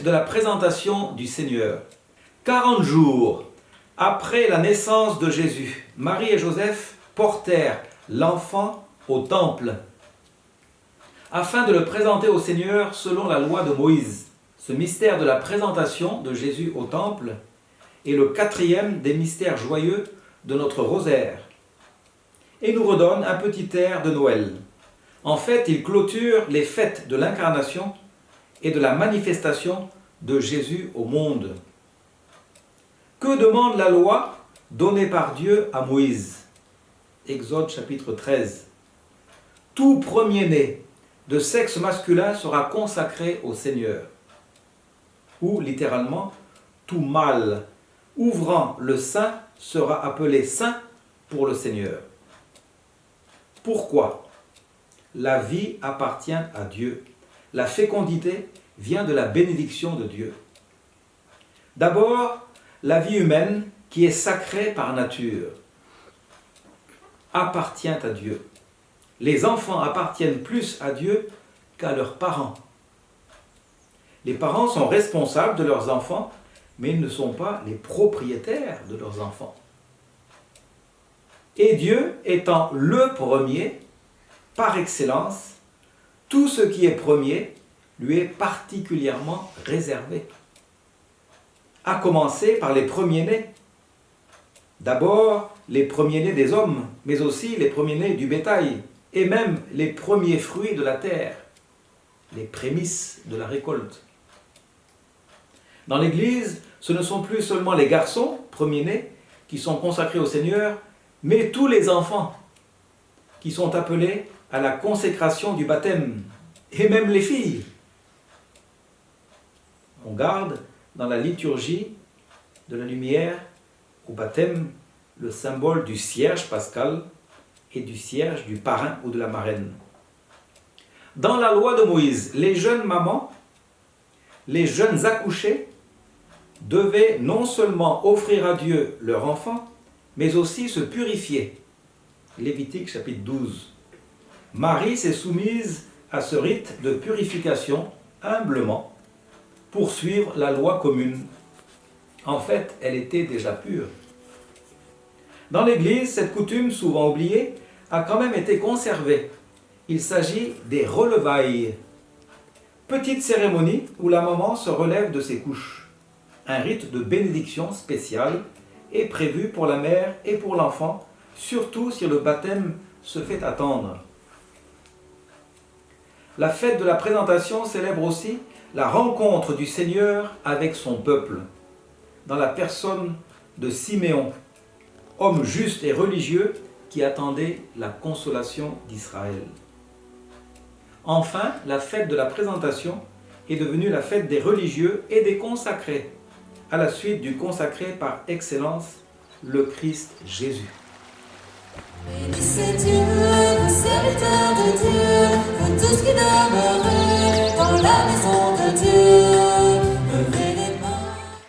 de la présentation du Seigneur. 40 jours après la naissance de Jésus, Marie et Joseph portèrent l'enfant au temple afin de le présenter au Seigneur selon la loi de Moïse. Ce mystère de la présentation de Jésus au temple est le 4e des mystères joyeux de notre rosaire et nous redonne un petit air de Noël. En fait, il clôture les fêtes de l'incarnation et de la manifestation de Jésus au monde. Que demande la loi donnée par Dieu à Moïse? Exode chapitre 13. Tout premier-né de sexe masculin sera consacré au Seigneur. Ou littéralement, tout mâle ouvrant le sein sera appelé saint pour le Seigneur. Pourquoi? La vie appartient à Dieu. La fécondité vient de la bénédiction de Dieu. D'abord, la vie humaine, qui est sacrée par nature, appartient à Dieu. Les enfants appartiennent plus à Dieu qu'à leurs parents. Les parents sont responsables de leurs enfants, mais ils ne sont pas les propriétaires de leurs enfants. Et Dieu étant le premier, par excellence, tout ce qui est premier lui est particulièrement réservé. À commencer par les premiers-nés. D'abord, les premiers-nés des hommes, mais aussi les premiers-nés du bétail, et même les premiers fruits de la terre, les prémices de la récolte. Dans l'Église, ce ne sont plus seulement les garçons, premiers-nés, qui sont consacrés au Seigneur, mais tous les enfants qui sont appelés à la consécration du baptême, et même les filles. On garde dans la liturgie de la lumière au baptême le symbole du cierge pascal et du cierge du parrain ou de la marraine. Dans la loi de Moïse, les jeunes mamans, les jeunes accouchés devaient non seulement offrir à Dieu leur enfant, mais aussi se purifier. Lévitique chapitre 12. Marie s'est soumise à ce rite de purification humblement pour suivre la loi commune. En fait, elle était déjà pure. Dans l'Église, cette coutume, souvent oubliée, a quand même été conservée. Il s'agit des relevailles. Petite cérémonie où la maman se relève de ses couches. Un rite de bénédiction spécial est prévu pour la mère et pour l'enfant, surtout si le baptême se fait attendre. La fête de la présentation célèbre aussi la rencontre du Seigneur avec son peuple, dans la personne de Siméon, homme juste et religieux qui attendait la consolation d'Israël. Enfin, la fête de la présentation est devenue la fête des religieux et des consacrés, à la suite du consacré par excellence, le Christ Jésus. Bénissez Dieu, vous serviteurs de Dieu, vous tous qui demeurez dans la maison de Dieu.